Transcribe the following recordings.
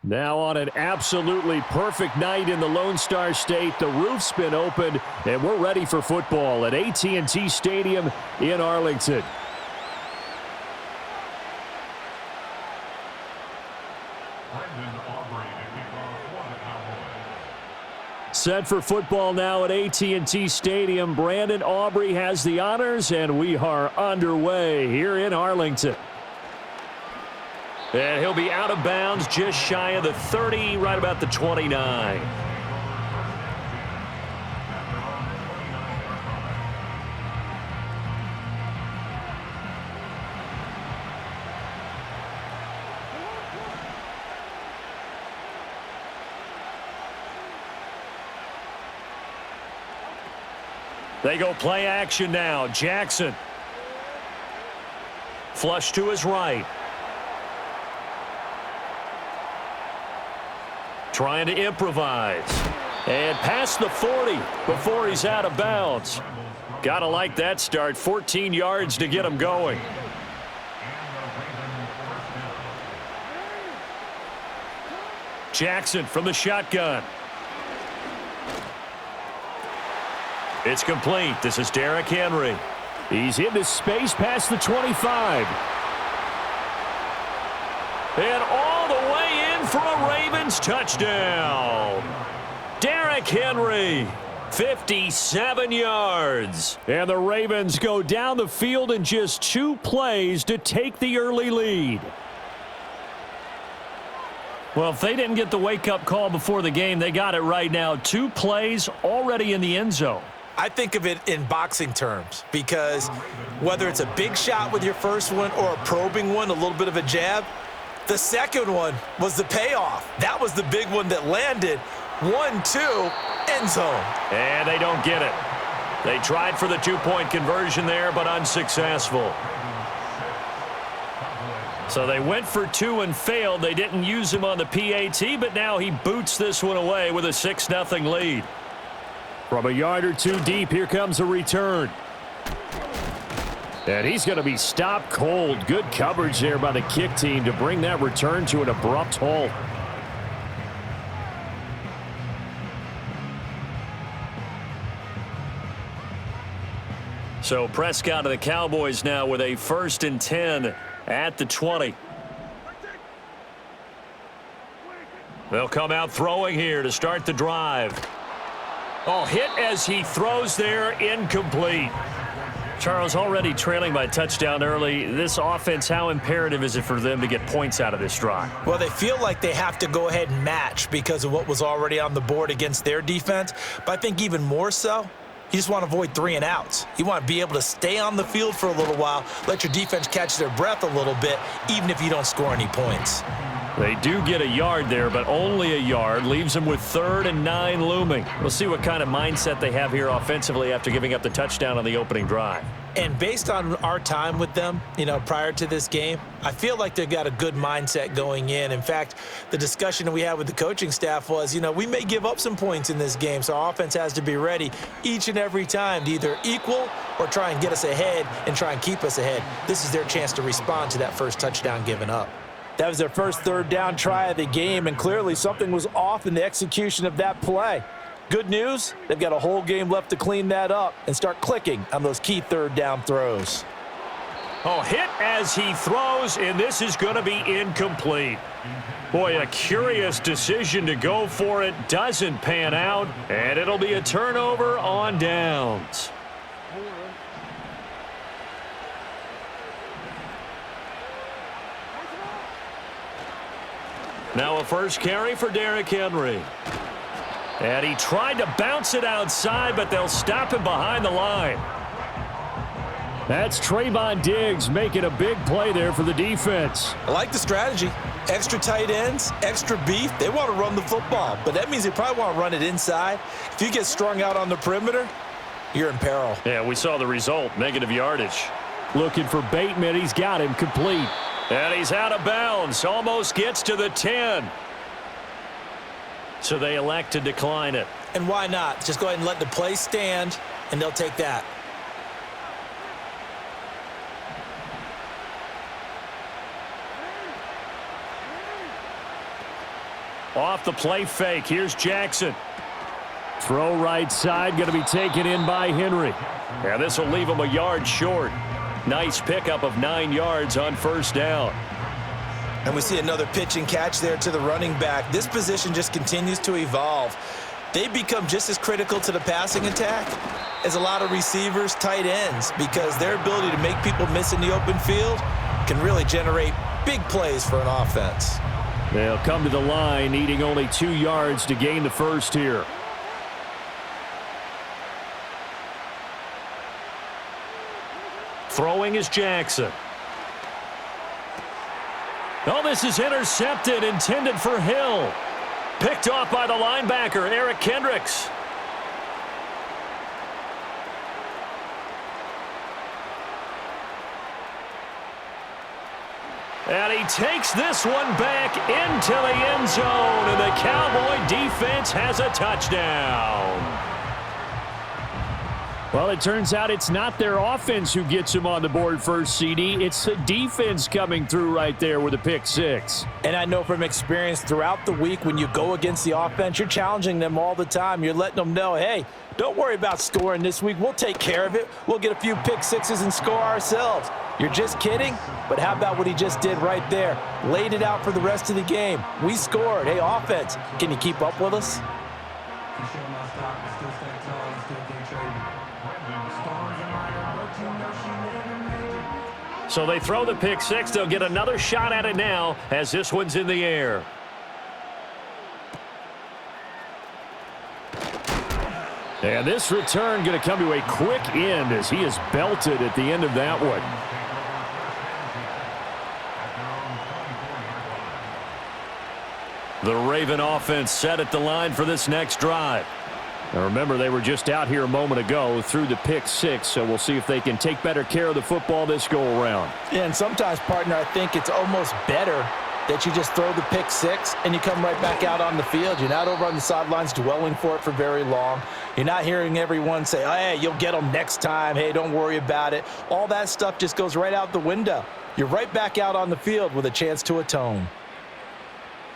Now on an absolutely perfect night in the Lone Star State, the roof's been opened, and we're ready for football at AT&T Stadium in Arlington. Set for football now at AT&T Stadium. Brandon Aubrey has the honors, and we are underway here in Arlington. And he'll be out of bounds just shy of the 30, right about the 29. They go play action now. Jackson. Flush to his right. Trying to improvise. And past the 40 before he's out of bounds. Gotta like that start. 14 yards to get him going. Jackson from the shotgun. It's complete. This is Derrick Henry. He's into space past the 25. And all the way in for a Ravens touchdown. Derrick Henry, 57 yards. And the Ravens go down the field in just 2 plays to take the early lead. Well, if they didn't get the wake-up call before the game, they got it right now. 2 plays already in the end zone. I think of it in boxing terms because whether it's a big shot with your first one or a probing one, a little bit of a jab, the second one was the payoff. That was the big one that landed. 1-2, end zone. And they don't get it. They tried for the 2-point conversion there, but unsuccessful. So they went for 2 and failed. They didn't use him on the PAT, but now he boots this one away with a 6-0 lead. From a yard or 2 deep, here comes a return. And he's going to be stopped cold. Good coverage there by the kick team to bring that return to an abrupt halt. So Prescott of the Cowboys now with a 1st and 10 at the 20. They'll come out throwing here to start the drive. Oh, hit as he throws there, incomplete. Charles, already trailing by a touchdown early. This offense, how imperative is it for them to get points out of this drive? Well, they feel like they have to go ahead and match because of what was already on the board against their defense. But I think even more so, you just want to avoid 3 and outs. You want to be able to stay on the field for a little while, let your defense catch their breath a little bit, even if you don't score any points. They do get a yard there, but only a yard. Leaves them with 3rd and 9 looming. We'll see what kind of mindset they have here offensively after giving up the touchdown on the opening drive. And based on our time with them, prior to this game, I feel like they've got a good mindset going in. In fact, the discussion that we had with the coaching staff was, we may give up some points in this game, so our offense has to be ready each and every time to either equal or try and get us ahead and try and keep us ahead. This is their chance to respond to that first touchdown given up. That was their first 3rd down try of the game, and clearly something was off in the execution of that play. Good news, they've got a whole game left to clean that up and start clicking on those key 3rd down throws. Oh, hit as he throws, and this is going to be incomplete. Boy, a curious decision to go for it. Doesn't pan out, and it'll be a turnover on downs. Now a first carry for Derrick Henry. And he tried to bounce it outside, but they'll stop him behind the line. That's Trayvon Diggs making a big play there for the defense. I like the strategy. Extra tight ends, extra beef. They want to run the football, but that means they probably want to run it inside. If you get strung out on the perimeter, you're in peril. Yeah, we saw the result, negative yardage. Looking for Bateman. He's got him complete. And he's out of bounds. Almost gets to the 10. So they elect to decline it. And why not? Just go ahead and let the play stand, and they'll take that. Off the play fake, here's Jackson. Throw right side, going to be taken in by Henry. And this will leave him a yard short. Nice pickup of 9 yards on first down. And we see another pitch and catch there to the running back. This position just continues to evolve. They become just as critical to the passing attack as a lot of receivers, tight ends, because their ability to make people miss in the open field can really generate big plays for an offense. They'll come to the line, needing only 2 yards to gain the first here. Throwing is Jackson. Oh, this is intercepted, intended for Hill. Picked off by the linebacker, Eric Kendricks. And he takes this one back into the end zone, and the Cowboy defense has a touchdown. Well, it turns out it's not their offense who gets them on the board first, CD. It's the defense coming through right there with a pick six. And I know from experience throughout the week, when you go against the offense, you're challenging them all the time. You're letting them know, hey, don't worry about scoring this week. We'll take care of it. We'll get a few pick sixes and score ourselves. You're just kidding? But how about what he just did right there? Laid it out for the rest of the game. We scored. Hey, offense, can you keep up with us? So they throw the pick six. They'll get another shot at it now as this one's in the air. And this return going to come to a quick end as he is belted at the end of that one. The Raven offense set at the line for this next drive. Now remember, they were just out here a moment ago through the pick six, so we'll see if they can take better care of the football this go-around. Yeah, and sometimes, partner, I think it's almost better that you just throw the pick six and you come right back out on the field. You're not over on the sidelines dwelling for it for very long. You're not hearing everyone say, oh, hey, you'll get them next time. Hey, don't worry about it. All that stuff just goes right out the window. You're right back out on the field with a chance to atone.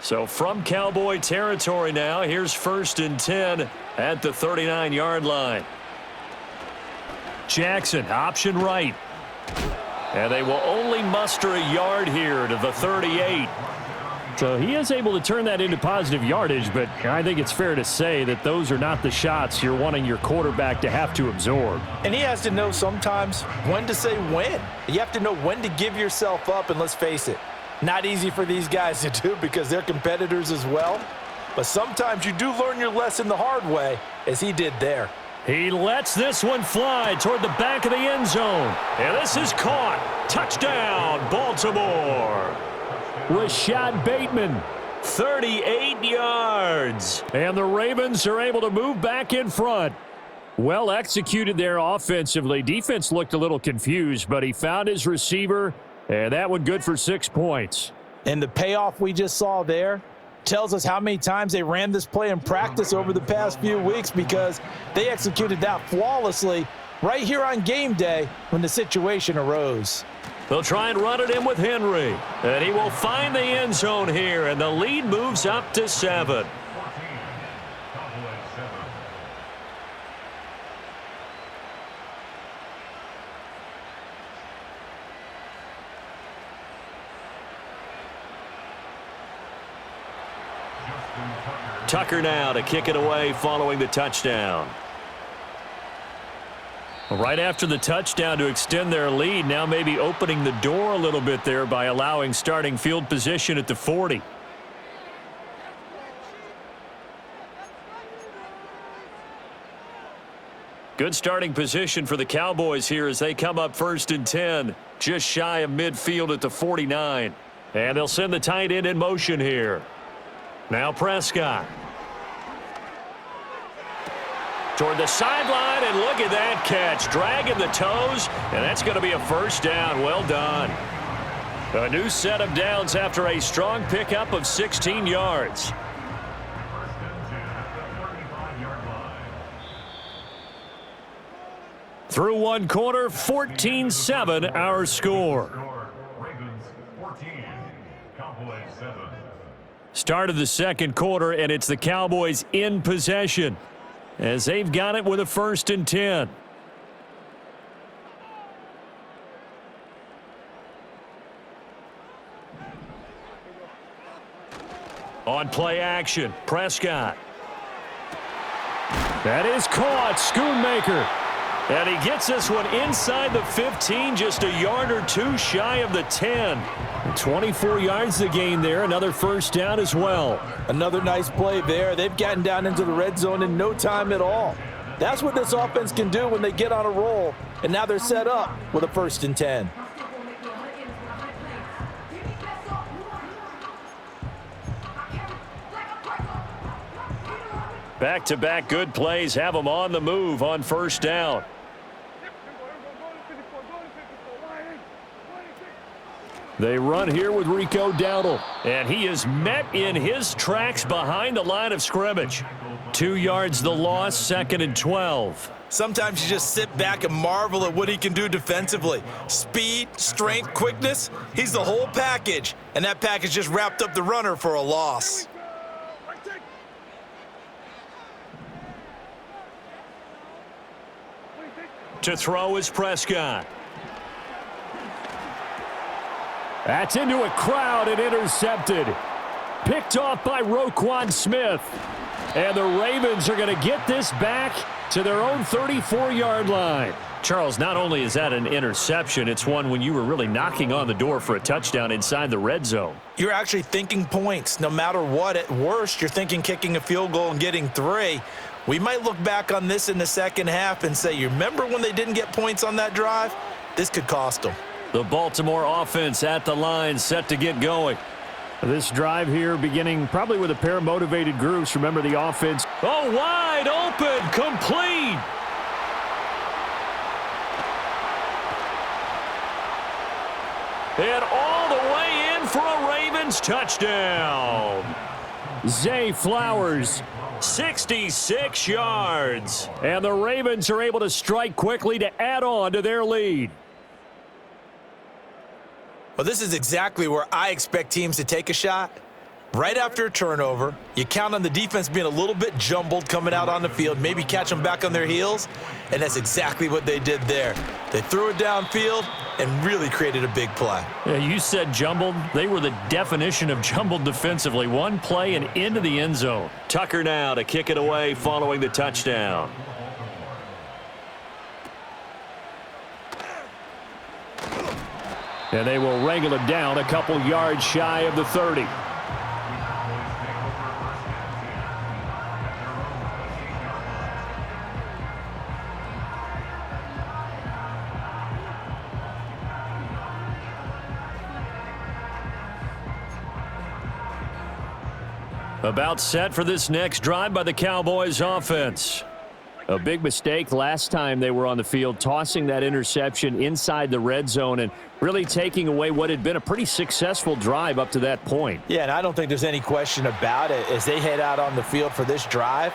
So from Cowboy territory now, here's 1st and 10 at the 39-yard line. Jackson, option right. And they will only muster a yard here to the 38. So he is able to turn that into positive yardage, but I think it's fair to say that those are not the shots you're wanting your quarterback to have to absorb. And he has to know sometimes when to say when. You have to know when to give yourself up, and let's face it, not easy for these guys to do because they're competitors as well. But sometimes you do learn your lesson the hard way, as he did there. He lets this one fly toward the back of the end zone. And this is caught. Touchdown, Baltimore. Rashad Bateman, 38 yards. And the Ravens are able to move back in front. Well executed there offensively. Defense looked a little confused, but he found his receiver, and that one good for 6 points. And the payoff we just saw there tells us how many times they ran this play in practice over the past few weeks, because they executed that flawlessly right here on game day when the situation arose. They'll try and run it in with Henry, and he will find the end zone here, and the lead moves up to 7. Tucker now to kick it away following the touchdown. Right after the touchdown to extend their lead, now maybe opening the door a little bit there by allowing starting field position at the 40. Good starting position for the Cowboys here as they come up 1st and 10, just shy of midfield at the 49. And they'll send the tight end in motion here. Now Prescott. Toward the sideline, and look at that catch. Dragging the toes, and that's going to be a first down. Well done. A new set of downs after a strong pickup of 16 yards. Through one quarter, 14-7 our score. Start of the second quarter, and it's the Cowboys in possession as they've got it with a 1st and 10. On play action, Prescott. That is caught, Schoonmaker. And he gets this one inside the 15, just a yard or two shy of the 10. 24 yards to gain there, another 1st down as well. Another nice play there. They've gotten down into the red zone in no time at all. That's what this offense can do when they get on a roll, and now they're set up with a 1st and 10. Back-to-back good plays have them on the move on 1st down. They run here with Rico Dowdle, and he is met in his tracks behind the line of scrimmage. 2 yards the loss, 2nd and 12. Sometimes you just sit back and marvel at what he can do defensively. Speed, strength, quickness, he's the whole package. And that package just wrapped up the runner for a loss. To throw is Prescott. That's into a crowd and intercepted. Picked off by Roquan Smith. And the Ravens are going to get this back to their own 34-yard line. Charles, not only is that an interception, it's one when you were really knocking on the door for a touchdown inside the red zone. You're actually thinking points. No matter what, at worst, you're thinking kicking a field goal and getting 3. We might look back on this in the second half and say, you remember when they didn't get points on that drive? This could cost them. The Baltimore offense at the line, set to get going. This drive here beginning probably with a pair of motivated groups. Remember the offense. Oh, wide open, complete. And all the way in for a Ravens touchdown. Zay Flowers. 66 yards. And the Ravens are able to strike quickly to add on to their lead. Well, this is exactly where I expect teams to take a shot. Right after a turnover, you count on the defense being a little bit jumbled coming out on the field, maybe catch them back on their heels, and that's exactly what they did there. They threw it downfield and really created a big play. Yeah, you said jumbled. They were the definition of jumbled defensively. One play and into the end zone. Tucker now to kick it away following the touchdown. And they will wrangle it down a couple yards shy of the 30. About set for this next drive by the Cowboys offense. A big mistake last time they were on the field, tossing that interception inside the red zone and really taking away what had been a pretty successful drive up to that point. Yeah, and I don't think there's any question about it. As they head out on the field for this drive,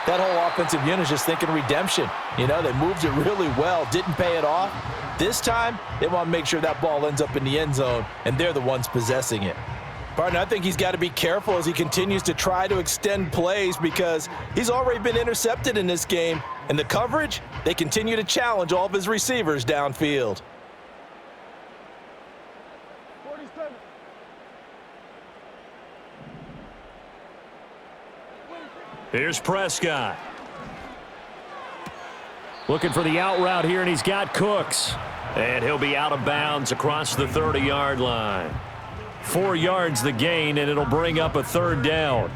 that whole offensive unit is just thinking redemption. You know, they moved it really well, didn't pay it off. This time, they want to make sure that ball ends up in the end zone, and they're the ones possessing it. Partner, I think he's got to be careful as he continues to try to extend plays because he's already been intercepted in this game. And the coverage, they continue to challenge all of his receivers downfield. Here's Prescott. Looking for the out route here, and he's got Cooks. And he'll be out of bounds across the 30-yard line. 4 yards the gain, and it'll bring up a 3rd down.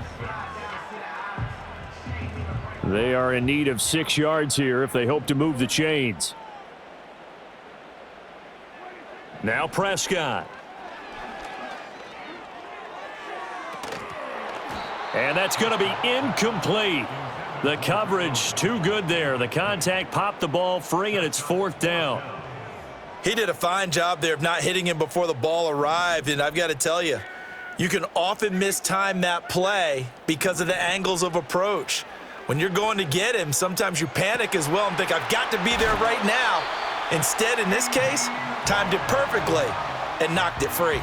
They are in need of 6 yards here if they hope to move the chains. Now Prescott. And that's going to be incomplete. The coverage too good there. The contact popped the ball free, and it's 4th down. He did a fine job there of not hitting him before the ball arrived, and I've got to tell you, you can often mistime that play because of the angles of approach. When you're going to get him, sometimes you panic as well and think, I've got to be there right now. Instead, in this case, timed it perfectly and knocked it free.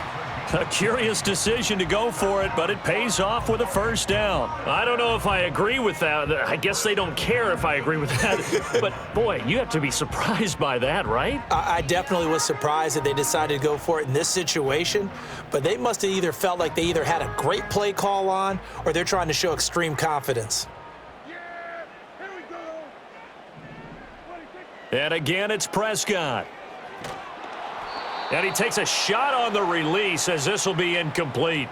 A curious decision to go for it, but it pays off with a first down. I don't know if I agree with that. I guess they don't care if I agree with that. But, boy, you have to be surprised by that, right? I definitely was surprised that they decided to go for it in this situation, but they must have either felt like they either had a great play call on or they're trying to show extreme confidence. And again, it's Prescott. And he takes a shot on the release as this will be incomplete.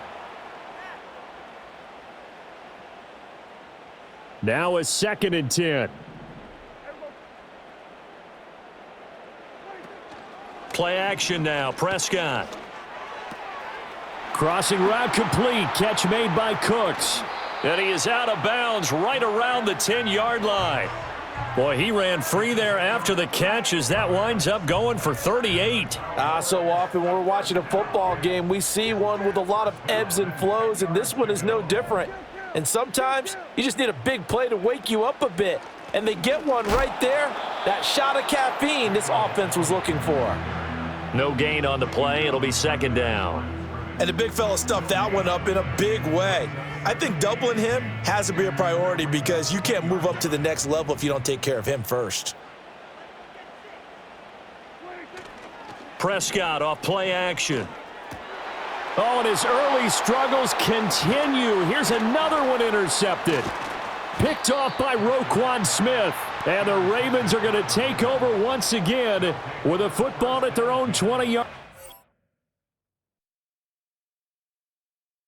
Now a 2nd and 10. Play action now. Prescott. Crossing route complete. Catch made by Cooks. And he is out of bounds right around the 10-yard line. Boy, he ran free there after the catch as that winds up going for 38. So often when we're watching a football game, we see one with a lot of ebbs and flows, and this one is no different. And sometimes you just need a big play to wake you up a bit. And they get one right there. That shot of caffeine this offense was looking for. No gain on the play. It'll be 2nd down. And the big fella stuffed that one up in a big way. I think doubling him has to be a priority because you can't move up to the next level if you don't take care of him first. Prescott off play action. Oh, and his early struggles continue. Here's another one intercepted. Picked off by Roquan Smith. And the Ravens are going to take over once again with a football at their own 20-yard.